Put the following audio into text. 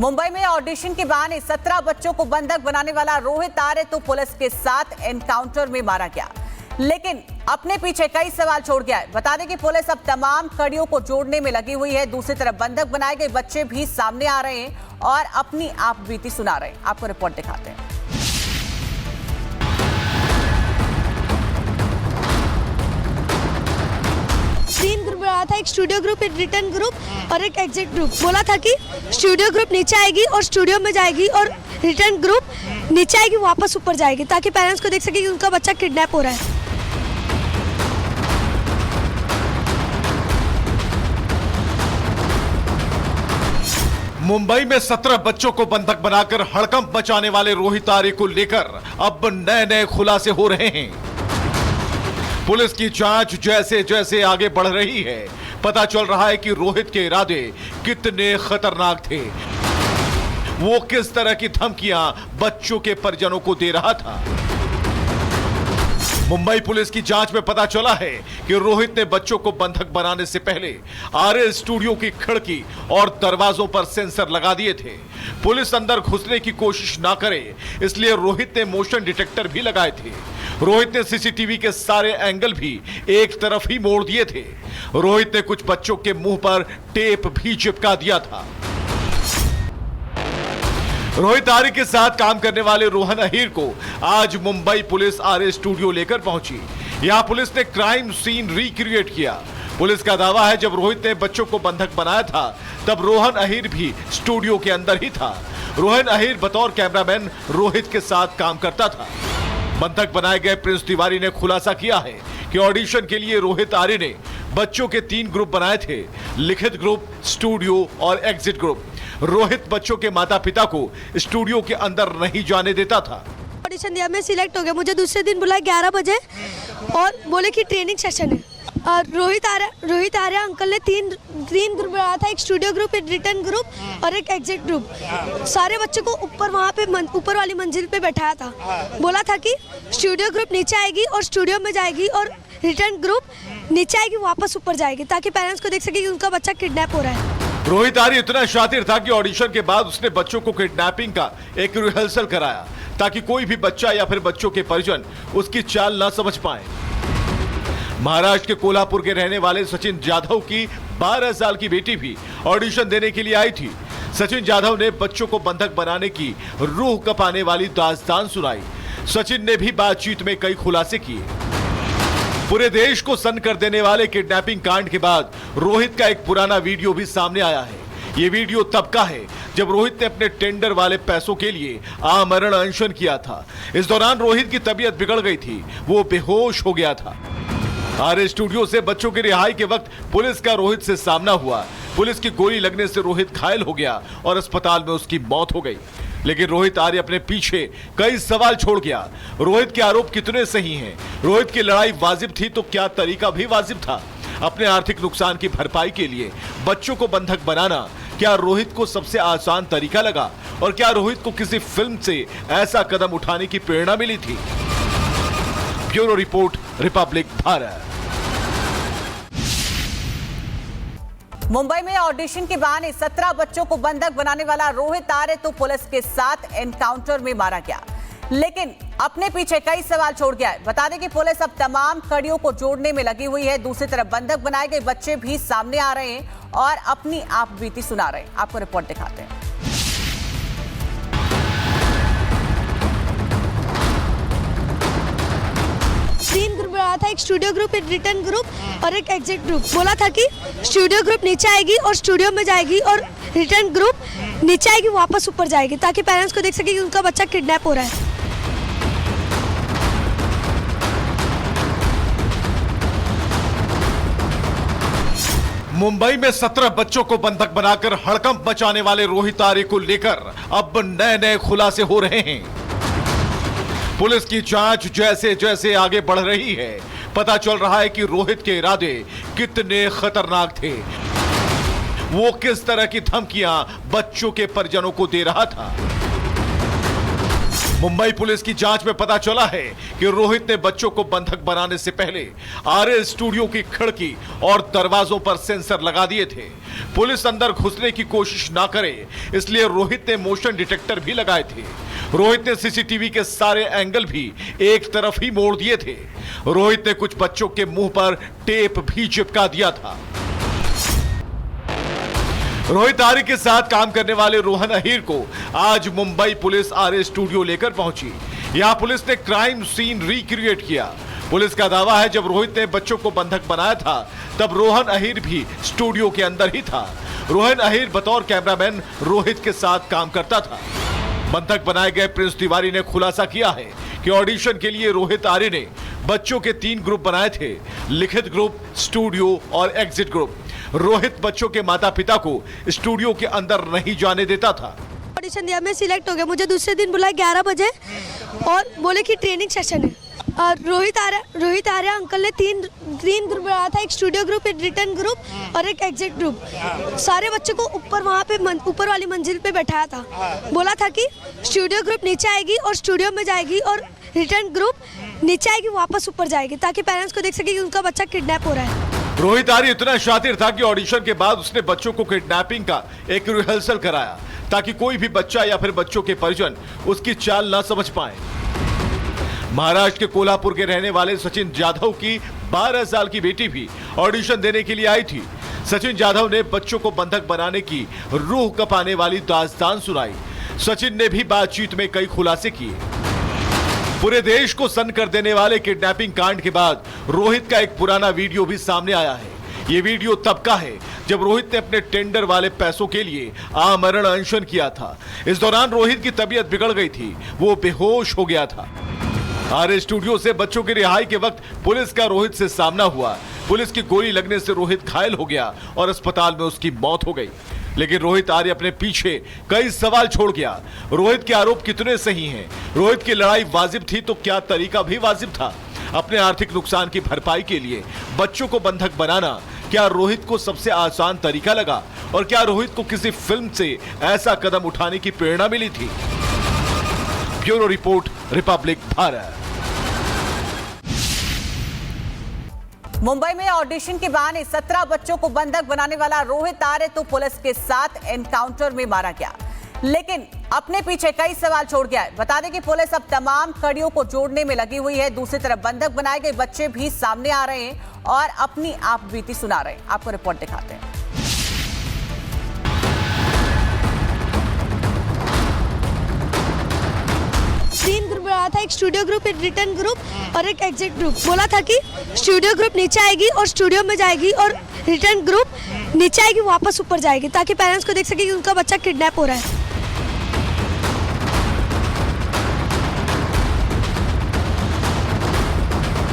मुंबई में ऑडिशन के बहाने 17 बच्चों को बंधक बनाने वाला रोहित आर्य तो पुलिस के साथ एनकाउंटर में मारा गया, लेकिन अपने पीछे कई सवाल छोड़ गया है। बता दें कि पुलिस अब तमाम कड़ियों को जोड़ने में लगी हुई है। दूसरी तरफ बंधक बनाए गए बच्चे भी सामने आ रहे हैं और अपनी आप बीती सुना रहे हैं। आपको रिपोर्ट दिखाते हैं। तीन ग्रुप बनाया था, एक स्टूडियो ग्रुप, एक रिटर्न ग्रुप और एक एग्जिट ग्रुप। बोला था कि स्टूडियो ग्रुप नीचे आएगी और स्टूडियो में जाएगी और रिटर्न ग्रुप नीचे आएगी वापस ऊपर जाएगी, ताकि पेरेंट्स को देख सके कि उनका बच्चा किडनैप हो रहा है। मुंबई में 17 बच्चों को बंधक बनाकर हड़कंप मचाने वाले रोहित आर्य को लेकर अब नए खुलासे हो रहे हैं। पुलिस की जांच जैसे जैसे आगे बढ़ रही है, पता चल रहा है कि रोहित के इरादे कितने खतरनाक थे। वो किस तरह की धमकियां बच्चों के परिजनों को दे रहा था। मुंबई पुलिस की जांच में पता चला है कि रोहित ने बच्चों को बंधक बनाने से पहले आर्य स्टूडियो की खिड़की और दरवाजों पर सेंसर लगा दिए थे। पुलिस अंदर घुसने की कोशिश ना करे, इसलिए रोहित ने मोशन डिटेक्टर भी लगाए थे। रोहित ने सीसीटीवी के सारे एंगल भी एक तरफ ही मोड़ दिए थे। रोहित ने कुछ बच्चों के मुंह पर टेप भी चिपका दिया था। रोहित आर्य के साथ काम करने वाले रोहन अहीर को आज मुंबई पुलिस आर्य स्टूडियो लेकर पहुंची। यहां पुलिस ने क्राइम सीन रिक्रिएट किया। पुलिस का दावा है जब रोहित ने बच्चों को बंधक बनाया था तब रोहन अहीर भी स्टूडियो के अंदर ही था। रोहन अहीर बतौर कैमरामैन रोहित के साथ काम करता था। बंधक बनाए गए प्रिंस तिवारी ने खुलासा किया है कि ऑडिशन के लिए रोहित आर्य ने बच्चों के 3 ग्रुप बनाए थे, लिखित ग्रुप, स्टूडियो और एग्जिट ग्रुप। रोहित बच्चों के माता पिता को स्टूडियो के अंदर नहीं जाने देता था। ऑडिशन दिया, मैं सिलेक्ट हो गया। मुझे दूसरे दिन बुलाया 11 बजे और बोले कि ट्रेनिंग सेशन है। और रोहित आर्य अंकल ने तीन ग्रुप बनाया था, एक स्टूडियो ग्रुप, एक रिटर्न ग्रुप और एक एग्जिट ग्रुप। सारे बच्चों को ऊपर वहाँ पे ऊपर वाली मंजिल पे बैठाया था। बोला था कि स्टूडियो ग्रुप नीचे आएगी और स्टूडियो में जाएगी और रिटर्न ग्रुप नीचे आएगी वापस ऊपर जाएगी, ताकि पेरेंट्स को देख सके कि उनका बच्चा किडनैप हो रहा है। रोहित आर्य इतना शातिर था कि ऑडिशन के बाद उसने बच्चों को किडनैपिंग का एक रिहर्सल कराया, ताकि कोई भी बच्चा या फिर बच्चों के परिजन उसकी चाल ना समझ पाए। महाराष्ट्र के कोल्हापुर के रहने वाले सचिन जाधव की 12 साल की बेटी भी ऑडिशन देने के लिए आई थी। सचिन जाधव ने बच्चों को बंधक बनाने की रूह कपाने वाली दास्तान सुनाई। सचिन ने भी बातचीत में कई खुलासे किए। पूरे देश को सन्न कर देने वाले किडनैपिंग कांड के बाद रोहित का एक पुराना वीडियो भी सामने आया है। ये वीडियो तब का है जब रोहित ने अपने टेंडर वाले पैसों के लिए आमरण अनशन किया था। इस दौरान रोहित की तबीयत बिगड़ गई थी, वो बेहोश हो गया था। आर्य स्टूडियो से बच्चों की रिहाई के वक्त पुलिस का रोहित से सामना हुआ। पुलिस की गोली लगने से रोहित घायल हो गया और अस्पताल में उसकी मौत हो गई। लेकिन रोहित आर्य अपने पीछे कई सवाल छोड़ गया। रोहित के आरोप कितने सही हैं? रोहित की लड़ाई वाजिब थी तो क्या तरीका भी वाजिब था? अपने आर्थिक नुकसान की भरपाई के लिए बच्चों को बंधक बनाना क्या रोहित को सबसे आसान तरीका लगा? और क्या रोहित को किसी फिल्म से ऐसा कदम उठाने की प्रेरणा मिली थी? Bureau report, Republic Bharat. Mumbai में ऑडिशन के बहाने 17 बच्चों को बंधक बनाने वाला रोहित आर्य तो पुलिस के साथ एनकाउंटर में मारा गया, लेकिन अपने पीछे कई सवाल छोड़ गया है। बता दें कि पुलिस अब तमाम कड़ियों को जोड़ने में लगी हुई है। दूसरी तरफ बंधक बनाए गए बच्चे भी सामने आ रहे हैं और अपनी आप बीती सुना रहे हैं। आपको रिपोर्ट दिखाते हैं। तीन ग्रुप बनाया था, एक स्टूडियो ग्रुप, एक रिटर्न ग्रुप और एक एग्जिट ग्रुप। बोला था कि स्टूडियो ग्रुप नीचे आएगी और स्टूडियो में जाएगी और रिटर्न ग्रुप नीचे आएगी वापस ऊपर जाएगी, ताकि पेरेंट्स को देख सके कि उनका बच्चा किडनैप हो रहा है। मुंबई में 17 बच्चों को बंधक बनाकर हड़कंप मचाने वाले रोहित आर्य को लेकर अब नए खुलासे हो रहे हैं। पुलिस की जांच जैसे जैसे आगे बढ़ रही है, पता चल रहा है कि रोहित के इरादे कितने खतरनाक थे। वो किस तरह की धमकियां बच्चों के परिजनों को दे रहा था। मुंबई पुलिस की जांच में पता चला है कि रोहित ने बच्चों को बंधक बनाने से पहले आर्य स्टूडियो की खिड़की और दरवाजों पर सेंसर लगा दिए थे। पुलिस अंदर घुसने की कोशिश ना करे इसलिए रोहित ने मोशन डिटेक्टर भी लगाए थे। रोहित ने सीसीटीवी के सारे एंगल भी एक तरफ ही मोड़ दिए थे। रोहित ने कुछ बच्चों के मुंह पर टेप भी चिपका दिया था। रोहित आर्य के साथ काम करने वाले रोहन अहीर को आज मुंबई पुलिस आर्य स्टूडियो लेकर पहुंची। यहां पुलिस ने क्राइम सीन रिक्रिएट किया। पुलिस का दावा है जब रोहित ने बच्चों को बंधक बनाया था तब रोहन अहीर भी स्टूडियो के अंदर ही था। रोहन अहीर बतौर कैमरामैन रोहित के साथ काम करता था। बंधक बनाए गए प्रिंस तिवारी ने खुलासा किया है कि ऑडिशन के लिए रोहित आर्य ने बच्चों के 3 ग्रुप बनाए थे, लिखित ग्रुप, स्टूडियो और एग्जिट ग्रुप। रोहित बच्चों के माता पिता को स्टूडियो के अंदर नहीं जाने देता था। ऑडिशन दिया, मैं सिलेक्ट हो गया। मुझे दूसरे दिन बुलाया 11 बजे और बोले कि ट्रेनिंग सेशन है। और रोहित आर्य अंकल ने तीन ग्रुप बनाया था, एक स्टूडियो ग्रुप, एक रिटर्न ग्रुप और एक एग्जिट ग्रुप। सारे बच्चों को ऊपर वहाँ पे ऊपर वाली मंजिल पे बैठाया था। बोला था कि स्टूडियो ग्रुप नीचे आएगी और स्टूडियो में जाएगी और रिटर्न ग्रुप नीचे आएगी वापस ऊपर जाएगी, ताकि पेरेंट्स को देख सके कि उनका बच्चा किडनैप हो रहा है। रोहित आर्य इतना शातिर था कि ऑडिशन के बाद उसने बच्चों को किडनैपिंग का एक रिहर्सल कराया ताकि कोई भी बच्चा या फिर बच्चों के परिजन उसकी चाल ना समझ पाए। महाराष्ट्र के कोल्हापुर के रहने वाले सचिन जाधव की 12 साल की बेटी भी ऑडिशन देने के लिए आई थी। सचिन जाधव ने बच्चों को बंधक बनाने की रूह कपाने वाली दास्तान सुनाई। सचिन ने भी बातचीत में कई खुलासे किए। पूरे देश को सन्न कर देने वाले किडनैपिंग कांड के बाद रोहित का एक पुराना वीडियो भी सामने आया है। ये वीडियो तब का है जब रोहित ने अपने टेंडर वाले पैसों के लिए आमरण अनशन किया था। इस दौरान रोहित की तबीयत बिगड़ गई थी, वो बेहोश हो गया था। आर्य स्टूडियो से बच्चों की रिहाई के वक्त पुलिस का रोहित से सामना हुआ। पुलिस की गोली लगने से रोहित घायल हो गया और अस्पताल में उसकी मौत हो गई। लेकिन रोहित आर्य अपने पीछे कई सवाल छोड़ गया। रोहित के आरोप कितने सही हैं? रोहित की लड़ाई वाजिब थी तो क्या तरीका भी वाजिब था? अपने आर्थिक नुकसान की भरपाई के लिए बच्चों को बंधक बनाना क्या रोहित को सबसे आसान तरीका लगा? और क्या रोहित को किसी फिल्म से ऐसा कदम उठाने की प्रेरणा मिली थी? Bureau report, Republic Bharat. Mumbai में ऑडिशन के बहाने 17 बच्चों को बंधक बनाने वाला रोहित आर्य तो पुलिस के साथ एनकाउंटर में मारा गया, लेकिन अपने पीछे कई सवाल छोड़ गया है। बता दें कि पुलिस अब तमाम कड़ियों को जोड़ने में लगी हुई है। दूसरी तरफ बंधक बनाए गए बच्चे भी सामने आ रहे हैं और अपनी आप बीती सुना रहे हैं। आपको रिपोर्ट दिखाते हैं। 3 ग्रुप बनाया था, एक स्टूडियो ग्रुप, एक रिटर्न ग्रुप और एक एग्जिट ग्रुप। बोला था कि स्टूडियो ग्रुप नीचे आएगी और स्टूडियो में जाएगी और रिटर्न ग्रुप नीचे आएगी वापस ऊपर जाएगी, ताकि पेरेंट्स को देख सके कि उनका बच्चा किडनैप हो रहा है।